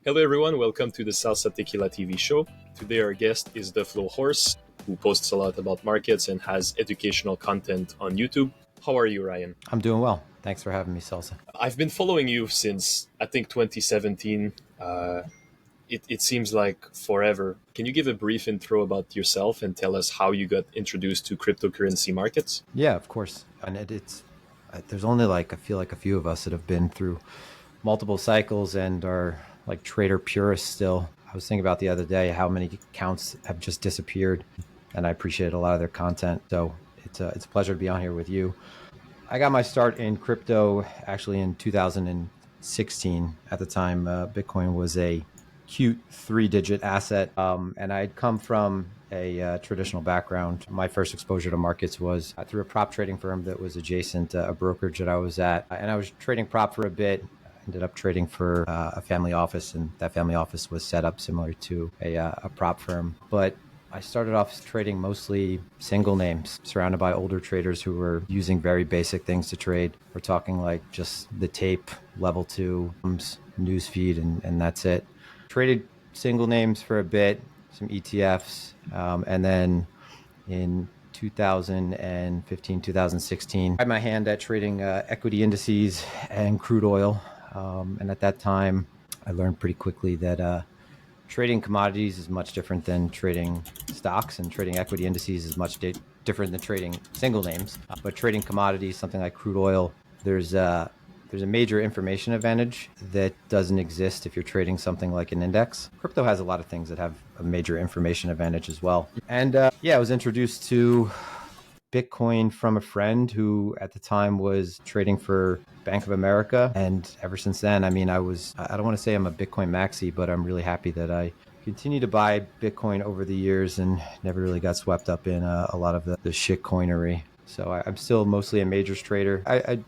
Hello, everyone. Welcome to the Salsa Tequila TV show. Today, our guest is TheFlowHorse, who posts a lot about markets and has educational content on YouTube. How are you, Ryan? I'm doing well. Thanks for having me, Salsa. I've been following you since, I think, 2017. It seems like forever. Can you give a brief intro about yourself and tell us how you got introduced to cryptocurrency markets? Yeah, of course. And it's there's only I feel like a few of us that have been through multiple cycles and are like trader purists still. I was thinking about the other day how many accounts have just disappeared, and I appreciate a lot of their content. So it's a pleasure to be on here with you. I got my start in crypto actually in 2016. At the time, Bitcoin was a cute 3-digit asset, and I'd come from a traditional background. My first exposure to markets was through a prop trading firm that was adjacent a brokerage that I was at, and I was trading prop for a bit. Ended up trading for a family office, and that family office was set up similar to a prop firm. But I started off trading mostly single names, surrounded by older traders who were using very basic things to trade. We're talking like just the tape, level 2, news feed, and that's it. Traded single names for a bit, some ETFs, and then in 2015, 2016, I tried my hand at trading equity indices and crude oil. And at that time, I learned pretty quickly that trading commodities is much different than trading stocks, and trading equity indices is much different than trading single names. But trading commodities, something like crude oil, there's a major information advantage that doesn't exist if you're trading something like an index. Crypto has a lot of things that have a major information advantage as well. And I was introduced to Bitcoin from a friend who at the time was trading for Bank of America. And ever since then, I don't want to say I'm a Bitcoin maxi, but I'm really happy that I continue to buy Bitcoin over the years and never really got swept up in a lot of the shit coinery. So I'm still mostly a majors trader. I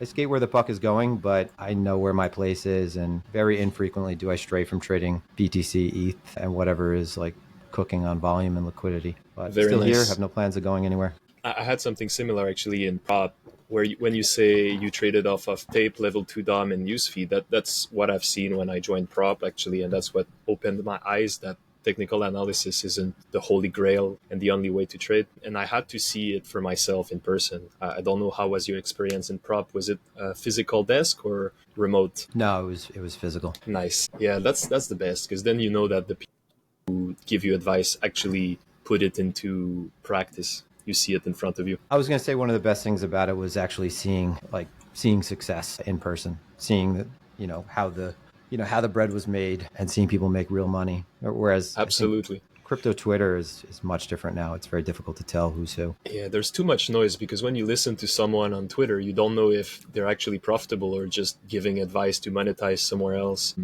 skate where the puck is going, but I know where my place is, and very infrequently do I stray from trading BTC, ETH, and whatever is like cooking on volume and liquidity. But Very still nice. here, have no plans of going anywhere. I had something similar actually in prop, where when you say you traded off of tape, level 2 DOM, and newsfeed, that's what I've seen when I joined prop actually, and that's what opened my eyes that technical analysis isn't the holy grail and the only way to trade. And I had to see it for myself in person. I don't know, how was your experience in prop? Was it a physical desk or remote? No, it was physical. Nice. Yeah, that's the best, because then you know that the people who give you advice actually put it into practice. You see it in front of you. I was going to say one of the best things about it was actually seeing success in person, seeing how the bread was made and seeing people make real money. Whereas Absolutely. Crypto Twitter is much different now. It's very difficult to tell who's who. Yeah, there's too much noise, because when you listen to someone on Twitter, you don't know if they're actually profitable or just giving advice to monetize somewhere else.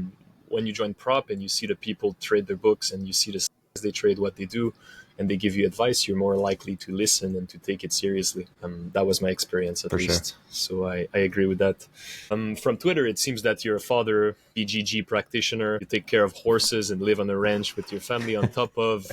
When you join prop and you see the people trade their books and you see the size they trade, what they do, and they give you advice, you're more likely to listen and to take it seriously. That was my experience, at least. Sure. So I agree with that. From Twitter, it seems that you're a father, BGG practitioner. You take care of horses and live on a ranch with your family on top of,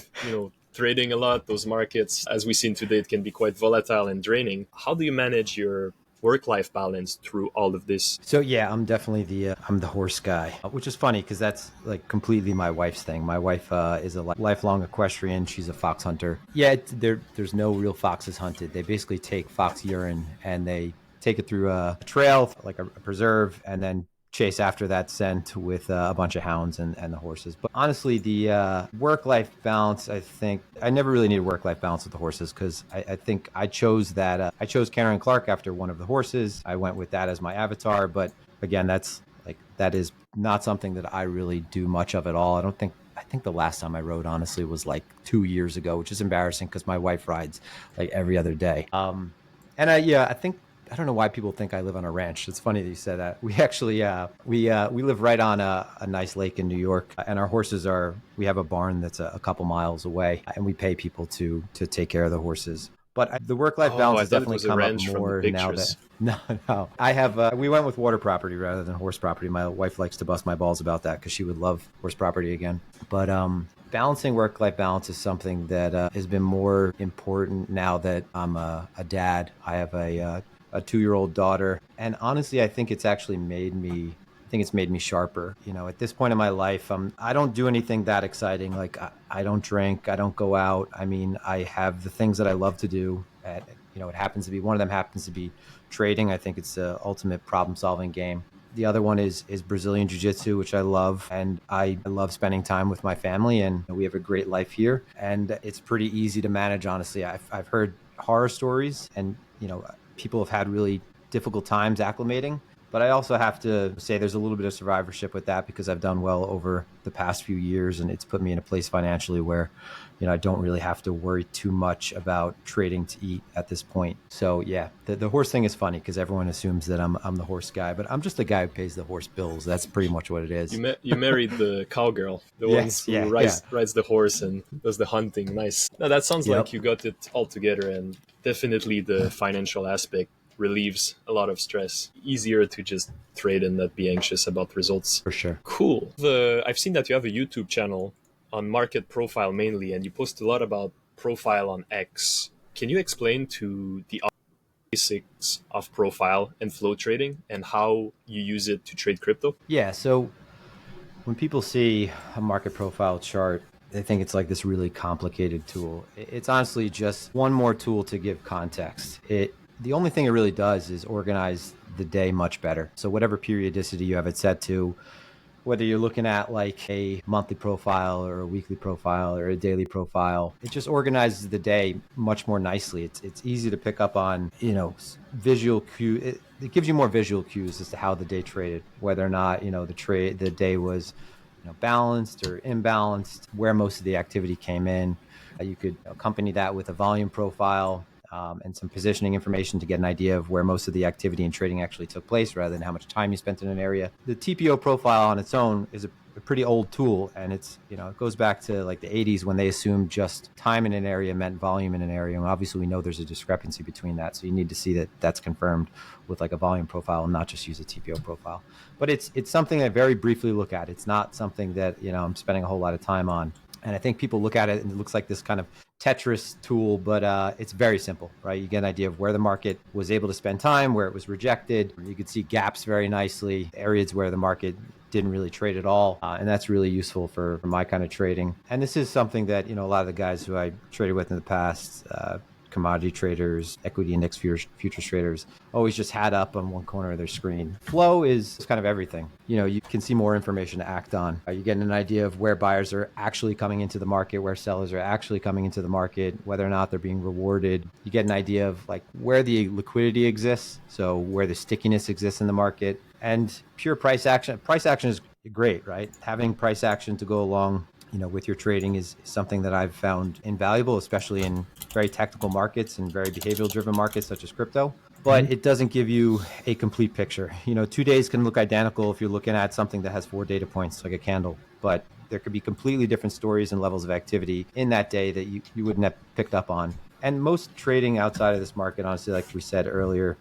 trading a lot. Those markets, as we've seen today, it can be quite volatile and draining. How do you manage your work-life balance through all of this? So yeah, I'm definitely I'm the horse guy, which is funny because that's like completely my wife's thing. My wife is a lifelong equestrian. She's a fox hunter. Yeah, there's no real foxes hunted. They basically take fox urine and they take it through a trail, like a preserve, and then chase after that scent with a bunch of hounds and the horses. But honestly, the work-life balance, I think I never really needed work-life balance with the horses, because I think I chose that. I chose Karen Clark after one of the horses. I went with that as my avatar. But again, that is not something that I really do much of at all. I think the last time I rode, honestly, was like 2 years ago, which is embarrassing because my wife rides like every other day. I don't know why people think I live on a ranch. It's funny that you said that. We actually, we live right on a nice lake in New York, and our horses we have a barn that's a couple miles away, and we pay people to take care of the horses. But the work-life balance has definitely come up more now that, no. I have, we went with water property rather than horse property. My wife likes to bust my balls about that because she would love horse property again. But balancing work-life balance is something that has been more important now that I'm a dad. I have a 2-year-old daughter. And honestly, I think it's actually made me I think it's made me sharper. At this point in my life, I don't do anything that exciting. Like I don't drink, I don't go out. I mean, I have the things that I love to do. It happens to be, one of them happens to be trading. I think it's the ultimate problem solving game. The other one is Brazilian Jiu-Jitsu, which I love. And I love spending time with my family, and we have a great life here. And it's pretty easy to manage, honestly. I've heard horror stories, and, people have had really difficult times acclimating. But I also have to say there's a little bit of survivorship with that, because I've done well over the past few years, and it's put me in a place financially where, I don't really have to worry too much about trading to eat at this point. So yeah, the horse thing is funny because everyone assumes that I'm the horse guy, but I'm just the guy who pays the horse bills. That's pretty much what it is. You married the cowgirl, the Yes, ones who rides the horse and does the hunting. Nice. No, that sounds Yep. like you got it all together, and definitely the financial aspect relieves a lot of stress. Easier to just trade and not be anxious about results. For sure. Cool. I've seen that you have a YouTube channel on market profile mainly, and you post a lot about profile on X. Can you explain to the basics of profile and flow trading and how you use it to trade crypto? Yeah. So when people see a market profile chart, they think it's like this really complicated tool. It's honestly just one more tool to give context. The only thing it really does is organize the day much better. So whatever periodicity you have it set to, whether you're looking at like a monthly profile or a weekly profile or a daily profile, it just organizes the day much more nicely. It's easy to pick up on, visual cue. It gives you more visual cues as to how the day traded, whether or not, the day was, balanced or imbalanced, where most of the activity came in. You could accompany that with a volume profile, and some positioning information to get an idea of where most of the activity and trading actually took place, rather than how much time you spent in an area. The TPO profile on its own is a pretty old tool, and it goes back to like the 80s when they assumed just time in an area meant volume in an area. And obviously we know there's a discrepancy between that. So you need to see that that's confirmed with like a volume profile and not just use a TPO profile. But it's something I very briefly look at. It's not something that, I'm spending a whole lot of time on. And I think people look at it and it looks like this kind of Tetris tool, but it's very simple, right? You get an idea of where the market was able to spend time, where it was rejected. You could see gaps very nicely, areas where the market didn't really trade at all. And that's really useful for my kind of trading. And this is something that, a lot of the guys who I traded with in the past, commodity traders, equity index futures traders, always just had up on one corner of their screen. Flow is kind of everything. You can see more information to act on. You get an idea of where buyers are actually coming into the market, where sellers are actually coming into the market, whether or not they're being rewarded. You get an idea of like where the liquidity exists, so where the stickiness exists in the market, and pure price action. Price action is great, right? Having price action to go along with your trading is something that I've found invaluable, especially in very technical markets and very behavioral driven markets such as crypto. But it doesn't give you a complete picture. 2 days can look identical if you're looking at something that has 4 data points, like a candle. But there could be completely different stories and levels of activity in that day that you wouldn't have picked up on. And most trading outside of this market, honestly, like we said earlier,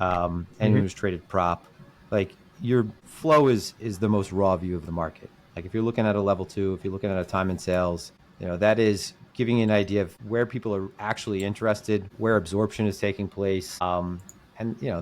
anyone who's traded prop, like your flow is the most raw view of the market. Like if you're looking at a level 2, if you're looking at a time in sales, that is giving you an idea of where people are actually interested, where absorption is taking place. And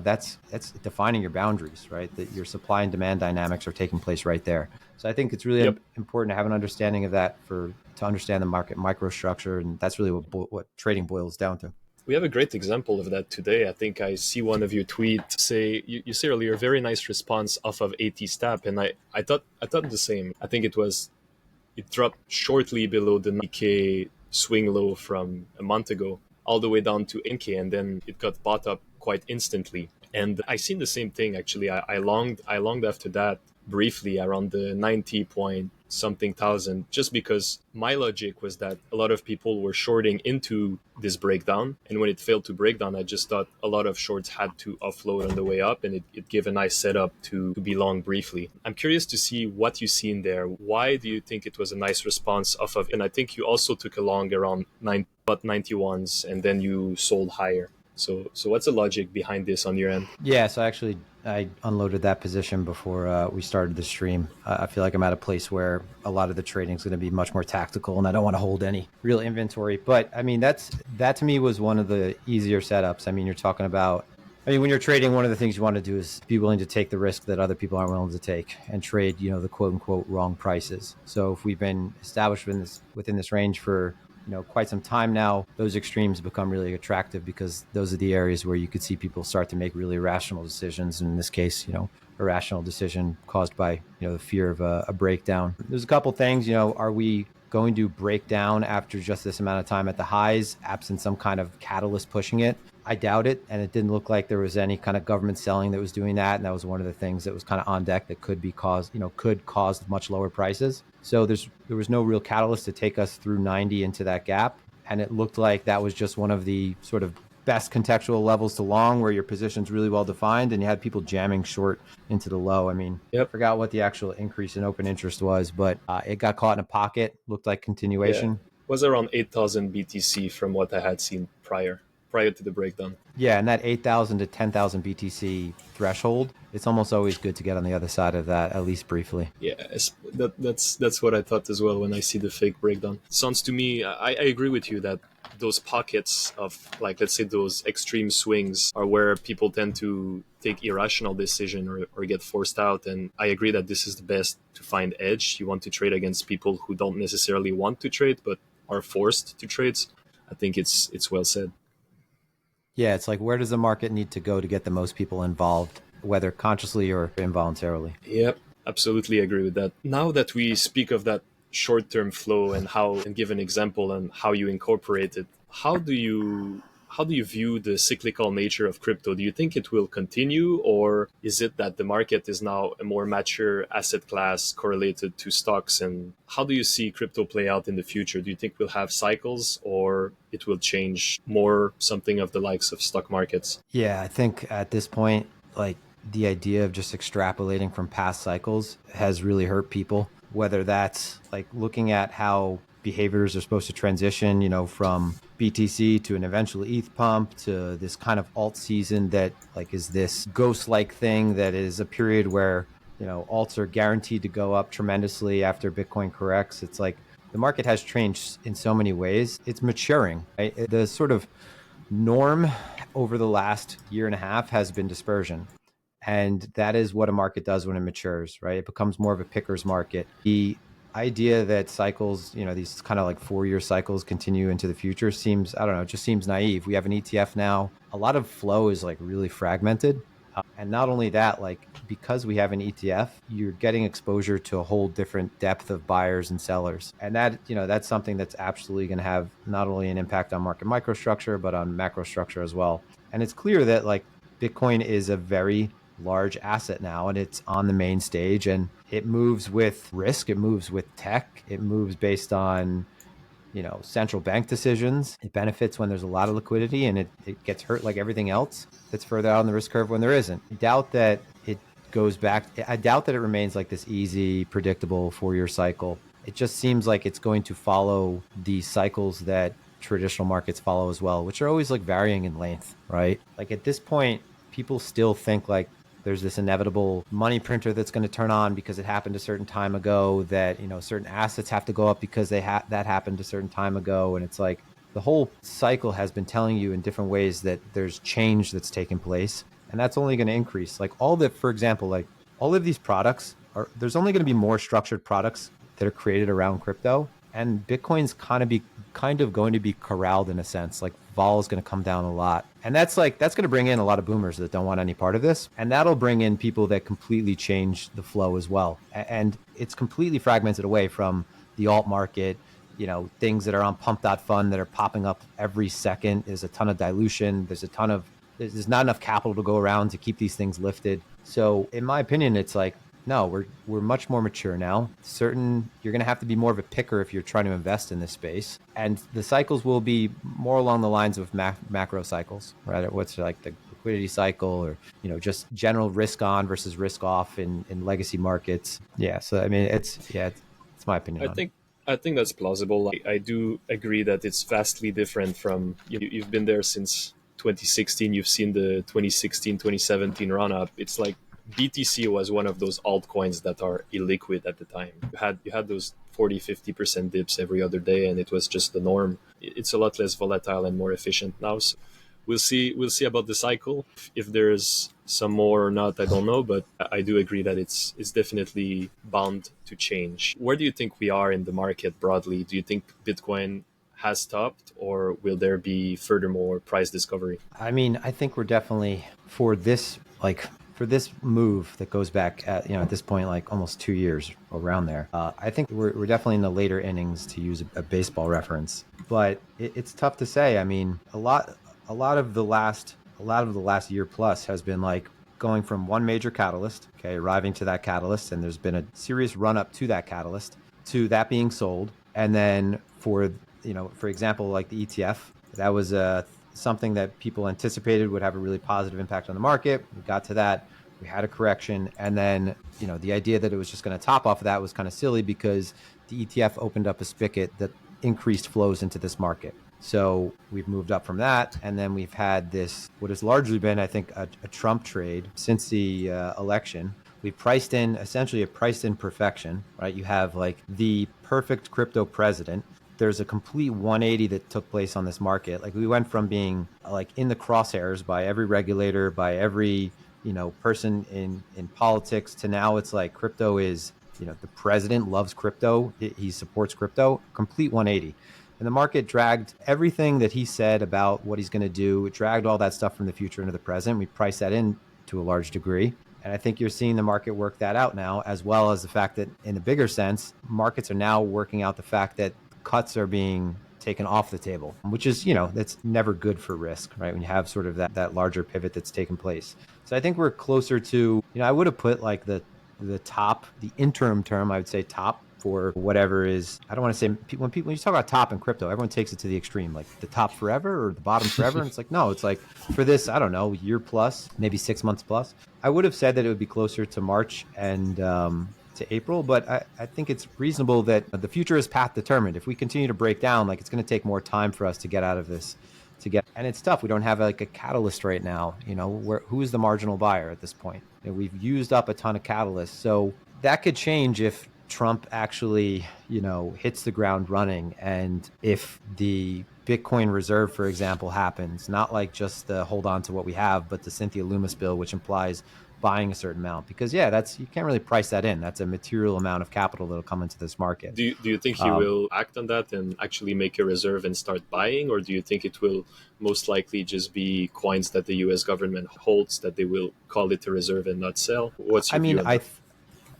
that's defining your boundaries, right? That your supply and demand dynamics are taking place right there. So I think it's really important to have an understanding of that to understand the market microstructure. And that's really what trading boils down to. We have a great example of that today. I think I see one of your tweets say, you say earlier, very nice response off of AT Stap. And I thought the same. I think it dropped shortly below the 9K swing low from a month ago, all the way down to 8K. And then it got bought up quite instantly. And I seen the same thing, actually. I longed after that briefly around the 90 point something thousand, just because my logic was that a lot of people were shorting into this breakdown. And when it failed to break down, I just thought a lot of shorts had to offload on the way up, and it gave a nice setup to be long briefly. I'm curious to see what you see in there. Why do you think it was a nice response off of, and I think you also took a long around 91s and then you sold higher. So what's the logic behind this on your end? Yeah, so actually I unloaded that position before we started the stream. I feel like I'm at a place where a lot of the trading is going to be much more tactical, and I don't want to hold any real inventory. But I mean, that to me was one of the easier setups. I mean, you're talking about I mean, when you're trading, one of the things you want to do is be willing to take the risk that other people aren't willing to take and trade, the quote unquote wrong prices. So if we've been established within this range for, quite some time now, those extremes become really attractive because those are the areas where you could see people start to make really irrational decisions. And in this case, a rational decision caused by, the fear of a breakdown. There's a couple things, are we going to break down after just this amount of time at the highs, absent some kind of catalyst pushing it? I doubt it. And it didn't look like there was any kind of government selling that was doing that. And that was one of the things that was kind of on deck that could cause much lower prices. So there was no real catalyst to take us through 90 into that gap. And it looked like that was just one of the sort of best contextual levels to long where your position's really well defined and you had people jamming short into the low. I mean, Yep. I forgot what the actual increase in open interest was, but it got caught in a pocket, looked like continuation. Yeah. It was around 8,000 BTC from what I had seen prior to the breakdown. Yeah, and that 8,000 to 10,000 BTC threshold, it's almost always good to get on the other side of that, at least briefly. Yeah, that's what I thought as well when I see the fake breakdown. Sounds to me, I agree with you that those pockets of, like, let's say those extreme swings are where people tend to take irrational decision or get forced out. And I agree that this is the best to find edge. You want to trade against people who don't necessarily want to trade, but are forced to trade. I think it's well said. Yeah, it's like, where does the market need to go to get the most people involved, whether consciously or involuntarily? Yep, absolutely agree with that. Now that we speak of that short-term flow and give an example on how you incorporate it, how do you view the cyclical nature of crypto? Do you think it will continue, or is it that the market is now a more mature asset class correlated to stocks? And how do you see crypto play out in the future? Do you think we'll have cycles, or it will change more something of the likes of stock markets? Yeah, I think at this point, like, the idea of just extrapolating from past cycles has really hurt people, whether that's like looking at how behaviors are supposed to transition, from BTC to an eventual ETH pump to this kind of alt season that like is this ghost-like thing that is a period where, alts are guaranteed to go up tremendously after Bitcoin corrects. It's like the market has changed in so many ways. It's maturing, right? The sort of norm over the last year and a half has been dispersion. And that is what a market does when it matures, right? It becomes more of a picker's market. The idea that cycles, these kind of like 4-year cycles continue into the future seems, I don't know, it just seems naive. We have an ETF now. A lot of flow is like really fragmented. And not only that, like, because we have an ETF, you're getting exposure to a whole different depth of buyers and sellers. And that, that's something that's absolutely going to have not only an impact on market microstructure, but on macro structure as well. And it's clear that like Bitcoin is a very large asset now, and it's on the main stage, and it moves with risk, it moves with tech, it moves based on central bank decisions. It benefits when there's a lot of liquidity, and it gets hurt like everything else that's further out on the risk curve when there isn't. I doubt that it goes back. I doubt that it remains like this easy, predictable 4-year cycle. It just seems like it's going to follow the cycles that traditional markets follow as well, which are always like varying in length, right? Like at this point, people still think like there's this inevitable money printer that's going to turn on because it happened a certain time ago, that, certain assets have to go up because that happened a certain time ago. And it's like the whole cycle has been telling you in different ways that there's change that's taken place, and that's only going to increase. Like for example, like all of these products there's only going to be more structured products that are created around crypto, and Bitcoin's kind of going to be corralled in a sense. Like vol is going to come down a lot. And that's going to bring in a lot of boomers that don't want any part of this. And that'll bring in people that completely change the flow as well. And it's completely fragmented away from the alt market, things that are on pump.fund that are popping up every second. There's a ton of dilution. There's not enough capital to go around to keep these things lifted. So in my opinion, it's like, no, we're much more mature now. You're going to have to be more of a picker if you're trying to invest in this space. And the cycles will be more along the lines of macro cycles, right? What's like the liquidity cycle, or, just general risk on versus risk off in legacy markets. Yeah. So, I mean, it's my opinion. I think that's plausible. I do agree that it's vastly different from, you've been there since 2016. You've seen the 2016, 2017 run up. It's like, BTC was one of those altcoins that are illiquid at the time. You had those 40-50% dips every other day, and it was just the norm. It's a lot less volatile and more efficient now. So We'll see about the cycle. If there's some more or not, I don't know, but I do agree that it's definitely bound to change. Where do you think we are in the market broadly? Do you think Bitcoin has stopped, or will there be furthermore price discovery? I mean, I think we're definitely for this move that goes back at this point, like almost 2 years around there. I think we're definitely in the later innings, to use a baseball reference, but it's tough to say. I mean, a lot of the last year plus has been like going from one major catalyst, okay, arriving to that catalyst, and there's been a serious run up to that catalyst, to that being sold, and then for example, like the ETF, that was something that people anticipated would have a really positive impact on the market. We got to that, we had a correction, and then the idea that it was just going to top off of that was kind of silly, because the ETF opened up a spigot that increased flows into this market. So we've moved up from that, and then we've had this, what has largely been, I think, a Trump trade since the election. We priced in essentially a priced in perfection, right? You have like the perfect crypto president. There's a complete 180 that took place on this market. Like, we went from being like in the crosshairs by every regulator, by every person in politics, to now it's like crypto is, the president loves crypto, he supports crypto. Complete 180. And the market dragged everything that he said about what he's going to do. It dragged all that stuff from the future into the present. We priced that in to a large degree. And I think you're seeing the market work that out now, as well as the fact that in the bigger sense, markets are now working out the fact that cuts are being taken off the table, which is, that's never good for risk, right? When you have sort of that larger pivot that's taken place. So I think we're closer to, I would have put like the top, the interim term, I would say top for whatever is, I don't want to say, when you talk about top in crypto, everyone takes it to the extreme, like the top forever or the bottom forever. And it's like, no, it's like for this, I don't know, year plus, maybe 6 months plus. I would have said that it would be closer to March and to April, but I think it's reasonable that the future is path determined. If we continue to break down, like, it's going to take more time for us to get out of this, and it's tough. We don't have like a catalyst right now, who's the marginal buyer at this point? We've used up a ton of catalysts. So that could change if Trump actually, hits the ground running. And if the Bitcoin reserve, for example, happens, not like just the hold on to what we have, but the Cynthia Loomis bill, which implies buying a certain amount, because you can't really price that in. That's a material amount of capital that'll come into this market. Do you think he will act on that and actually make a reserve and start buying, or do you think it will most likely just be coins that the U.S. government holds, that they will call it a reserve and not sell? What's your view on that?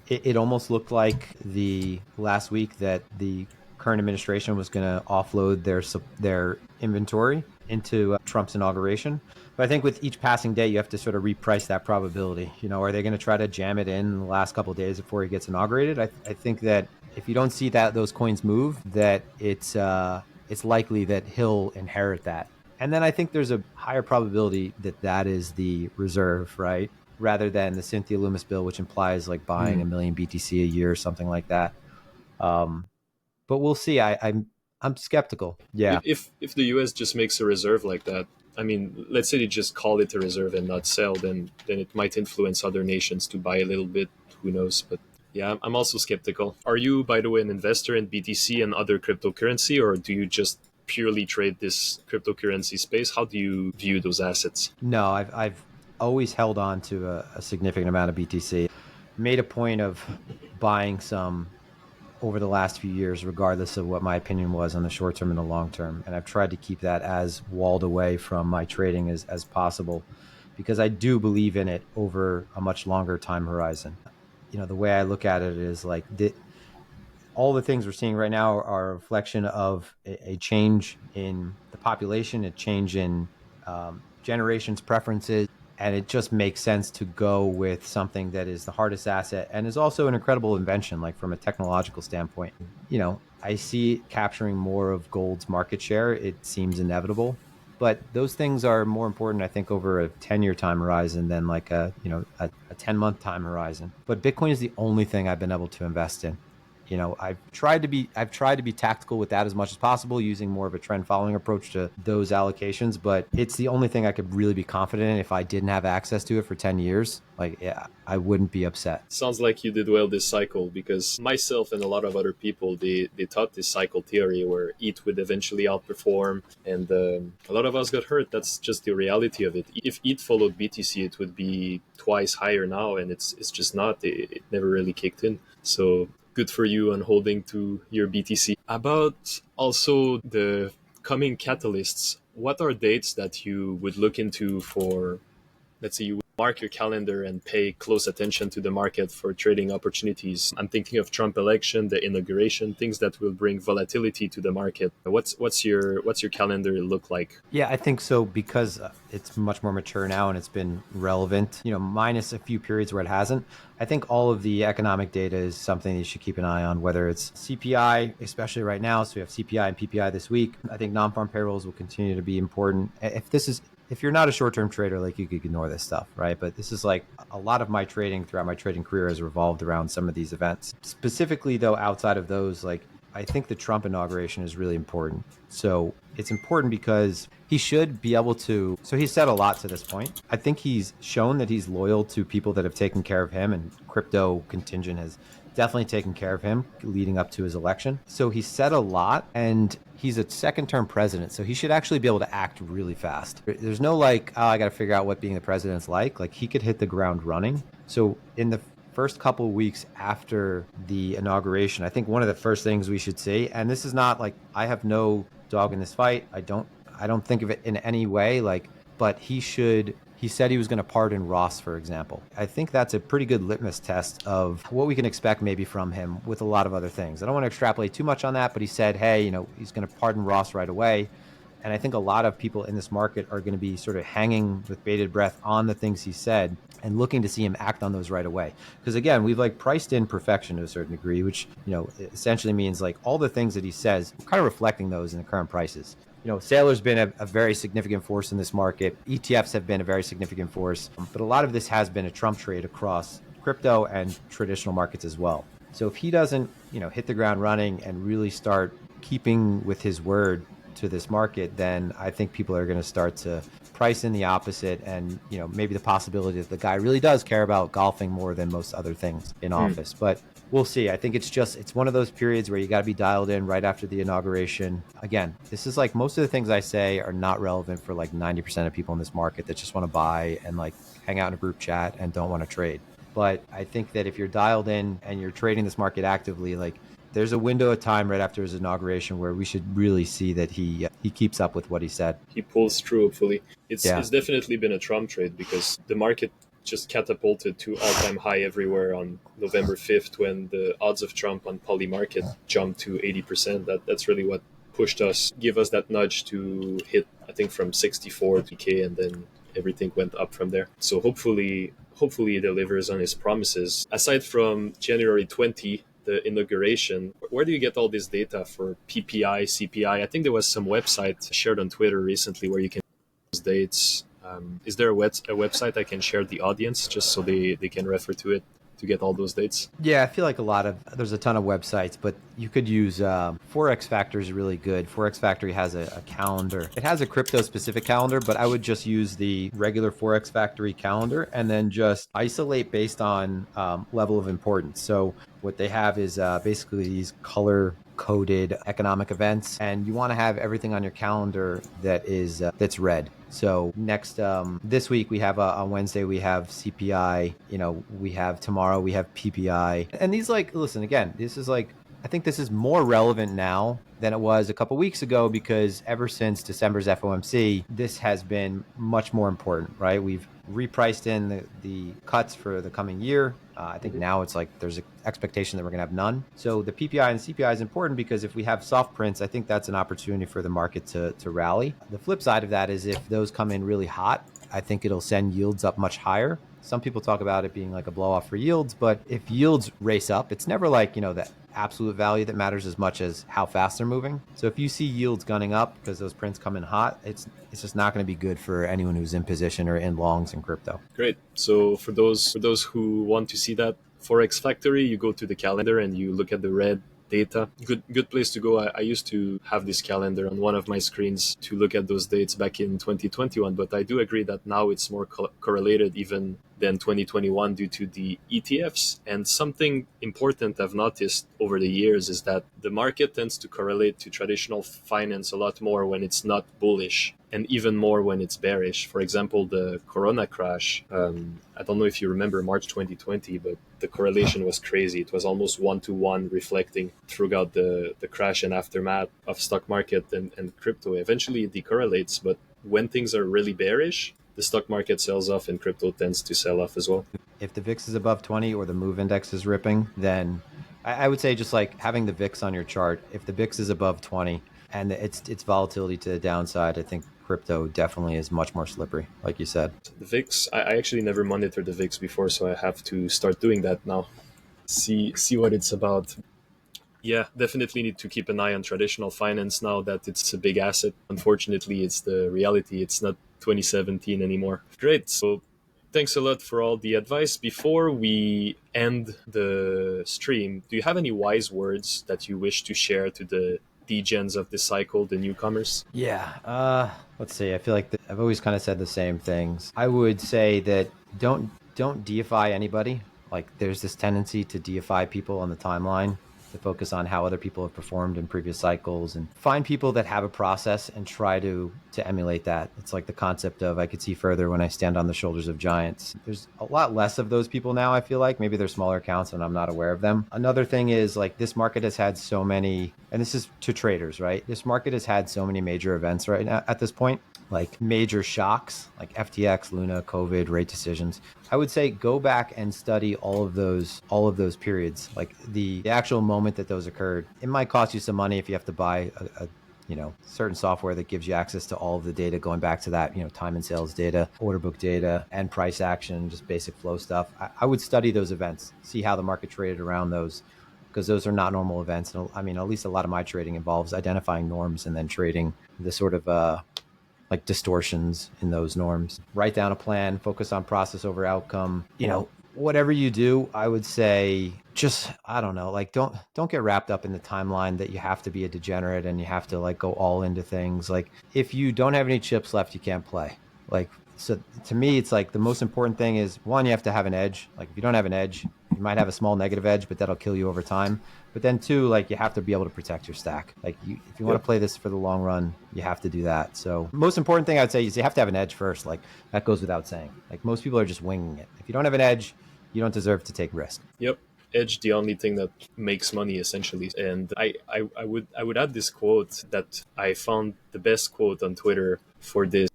It almost looked like the last week that the current administration was going to offload their inventory into Trump's inauguration. But I think with each passing day, you have to sort of reprice that probability. Are they going to try to jam it in the last couple of days before he gets inaugurated? I think that if you don't see those coins move, that it's likely that he'll inherit that. And then I think there's a higher probability that is the reserve, right? Rather than the Cynthia Loomis bill, which implies like buying 1 million BTC a year or something like that. But we'll see. I'm skeptical. Yeah. If the U.S. just makes a reserve like that, I mean, let's say they just call it a reserve and not sell, then it might influence other nations to buy a little bit. Who knows? But yeah, I'm also skeptical. Are you, by the way, an investor in BTC and other cryptocurrency, or do you just purely trade this cryptocurrency space? How do you view those assets? No, I've always held on to a significant amount of BTC. Made a point of buying some over the last few years, regardless of what my opinion was on the short term and the long term. And I've tried to keep that as walled away from my trading as possible, because I do believe in it over a much longer time horizon. The way I look at it is like all the things we're seeing right now are a reflection of a change in the population, a change in generations' preferences. And it just makes sense to go with something that is the hardest asset and is also an incredible invention, like from a technological standpoint. I see it capturing more of gold's market share. It seems inevitable. But those things are more important, I think, over a 10-year time horizon than like a 10-month time horizon. But Bitcoin is the only thing I've been able to invest in. I've tried to be tactical with that as much as possible, using more of a trend following approach to those allocations. But it's the only thing I could really be confident in. If I didn't have access to it for 10 years, like, yeah, I wouldn't be upset. Sounds like you did well this cycle, because myself and a lot of other people, they taught this cycle theory where ETH would eventually outperform, and a lot of us got hurt. That's just the reality of it. If ETH followed BTC, it would be twice higher now, and it's just not. It never really kicked in. So good for you on holding to your BTC. About also the coming catalysts, what are dates that you would look into for, let's say you mark your calendar and pay close attention to the market for trading opportunities? I'm thinking of Trump election, the inauguration, things that will bring volatility to the market. What's your calendar look like? Yeah, I think so, because it's much more mature now and it's been relevant, minus a few periods where it hasn't. I think all of the economic data is something you should keep an eye on, whether it's CPI, especially right now. So we have CPI and PPI this week. I think non-farm payrolls will continue to be important. If you're not a short-term trader, like, you could ignore this stuff, right? But this is like a lot of my trading throughout my trading career has revolved around some of these events. Specifically, though, outside of those, like, I think the Trump inauguration is really important. So it's important because he should be able to. So he's said a lot to this point. I think he's shown that he's loyal to people that have taken care of him, and crypto contingent has definitely taken care of him leading up to his election. So he said a lot, and he's a second-term president, so he should actually be able to act really fast. There's no like, oh, I got to figure out what being the president's like. Like, he could hit the ground running. So in the first couple of weeks after the inauguration, I think one of the first things we should see, and this is not like, I have no dog in this fight. I don't think of it in any way, like, but he said he was going to pardon Ross, for example. I think that's a pretty good litmus test of what we can expect maybe from him with a lot of other things. I don't want to extrapolate too much on that, but he said, hey, he's going to pardon Ross right away. And I think a lot of people in this market are going to be sort of hanging with bated breath on the things he said and looking to see him act on those right away. Because again, we've like priced in perfection to a certain degree, which, essentially means like all the things that he says, we're kind of reflecting those in the current prices. Sailor's been a very significant force in this market. ETFs have been a very significant force, but a lot of this has been a Trump trade across crypto and traditional markets as well. So if he doesn't, hit the ground running and really start keeping with his word to this market, then I think people are going to start to price in the opposite, and maybe the possibility that the guy really does care about golfing more than most other things in office. But we'll see. I think it's one of those periods where you got to be dialed in right after the inauguration. Again, this is like, most of the things I say are not relevant for like 90% of people in this market that just want to buy and like hang out in a group chat and don't want to trade. But I think that if you're dialed in and you're trading this market actively, like, there's a window of time right after his inauguration where we should really see that he keeps up with what he said. He pulls through, hopefully. It's definitely been a Trump trade, because the market just catapulted to all-time high everywhere on November 5th, when the odds of Trump on Poly Market jumped to 80%. That's really what pushed us, give us that nudge to hit, I think, from 64 to K, and then everything went up from there. So hopefully he delivers on his promises. Aside from January 20, the inauguration, where do you get all this data for PPI, CPI? I think there was some website shared on Twitter recently where you can those dates. Is there a website I can share the audience just so they can refer to it to get all those dates? Yeah, I feel like there's a ton of websites, but you could use Forex Factor is really good. Forex Factory has a calendar. It has a crypto specific calendar, but I would just use the regular Forex Factory calendar and then just isolate based on level of importance. So what they have is basically these color coded economic events, and you want to have everything on your calendar that is that's red. So next this week we have on Wednesday we have CPI, we have tomorrow we have PPI, and these, like, listen, again, this is like, I think this is more relevant now than it was a couple weeks ago, because ever since December's FOMC, this has been much more important, right? We've repriced in the cuts for the coming year. I think now it's like there's an expectation that we're going to have none. So the PPI and CPI is important, because if we have soft prints, I think that's an opportunity for the market to rally. The flip side of that is if those come in really hot, I think it'll send yields up much higher. Some people talk about it being like a blow off for yields, but if yields race up, it's never like, the absolute value that matters as much as how fast they're moving. So if you see yields gunning up because those prints come in hot, it's just not going to be good for anyone who's in position or in longs in crypto. Great. So for those who want to see that, Forex Factory, you go to the calendar and you look at the red data. Good place to go. I used to have this calendar on one of my screens to look at those dates back in 2021, but I do agree that now it's more correlated even than 2021 due to the ETFs. And something important I've noticed over the years is that the market tends to correlate to traditional finance a lot more when it's not bullish, and even more when it's bearish. For example, the Corona crash, I don't know if you remember March 2020, but the correlation was crazy. It was almost 1-to-1 reflecting throughout the crash and aftermath of stock market and crypto. Eventually it decorrelates, but when things are really bearish, the stock market sells off and crypto tends to sell off as well. If the VIX is above 20 or the move index is ripping, then I would say just like having the VIX on your chart, if the VIX is above 20 and it's volatility to the downside, I think crypto definitely is much more slippery, like you said. The VIX, I actually never monitored the VIX before, so I have to start doing that now. See what it's about. Yeah, definitely need to keep an eye on traditional finance now that it's a big asset. Unfortunately, it's the reality. It's not 2017 anymore. Great. So thanks a lot for all the advice. Before we end the stream, do you have any wise words that you wish to share to the Degens of the cycle, the newcomers? Yeah. Let's see. I feel like I've always kind of said the same things. I would say that don't deify anybody. Like there's this tendency to deify people on the timeline, to focus on how other people have performed in previous cycles, and find people that have a process and try to emulate that. It's like the concept of I could see further when I stand on the shoulders of giants. There's a lot less of those people now, I feel like. Maybe they're smaller accounts and I'm not aware of them. Another thing is like this market has had so many, and this is to traders, right? This market has had so many major events right now at this point, like major shocks like FTX, Luna, COVID, rate decisions. I would say go back and study all of those periods, like the actual moment that those occurred. It might cost you some money if you have to buy a certain software that gives you access to all of the data going back to that, time and sales data, order book data, and price action, just basic flow stuff. I would study those events, see how the market traded around those, because those are not normal events. And I mean, at least a lot of my trading involves identifying norms and then trading the sort of like distortions in those norms. Write down a plan, focus on process over outcome. Whatever you do, I would say just, I don't know, like don't get wrapped up in the timeline that you have to be a degenerate and you have to like go all into things. Like if you don't have any chips left, you can't play. Like, so to me, it's like the most important thing is, one, you have to have an edge. Like if you don't have an edge, you might have a small negative edge, but that'll kill you over time. But then two, like you have to be able to protect your stack. Like if you want to play this for the long run, you have to do that. So most important thing I would say is you have to have an edge first. Like that goes without saying. Like most people are just winging it. If you don't have an edge, you don't deserve to take risk. Yep. Edge, the only thing that makes money essentially. And I would add this quote that I found the best quote on Twitter for this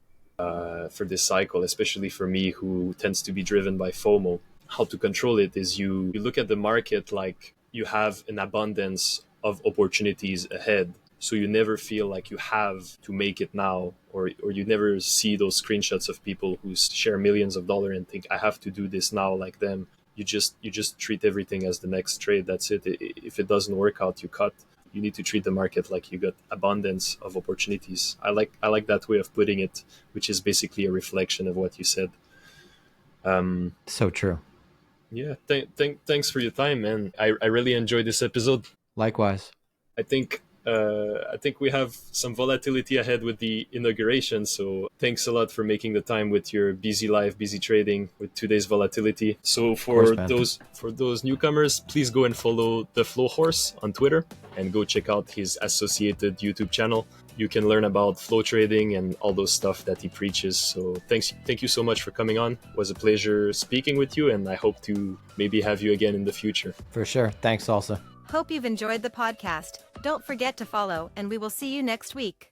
cycle, especially for me who tends to be driven by FOMO. How to control it is you look at the market like you have an abundance of opportunities ahead. So you never feel like you have to make it now, or you never see those screenshots of people who share millions of dollars and think I have to do this now like them. You just treat everything as the next trade. That's it. If it doesn't work out, you cut. You need to treat the market like you got abundance of opportunities. I like that way of putting it, which is basically a reflection of what you said. So true. Yeah. Thanks for your time, man. I really enjoyed this episode. Likewise. I think we have some volatility ahead with the inauguration. So thanks a lot for making the time with your busy life, busy trading with today's volatility. So for those newcomers, please go and follow TheFlowHorse on Twitter and go check out his associated YouTube channel. You can learn about flow trading and all those stuff that he preaches. So thank you so much for coming on. It was a pleasure speaking with you, and I hope to maybe have you again in the future. For sure. Thanks also. Hope you've enjoyed the podcast. Don't forget to follow, and we will see you next week.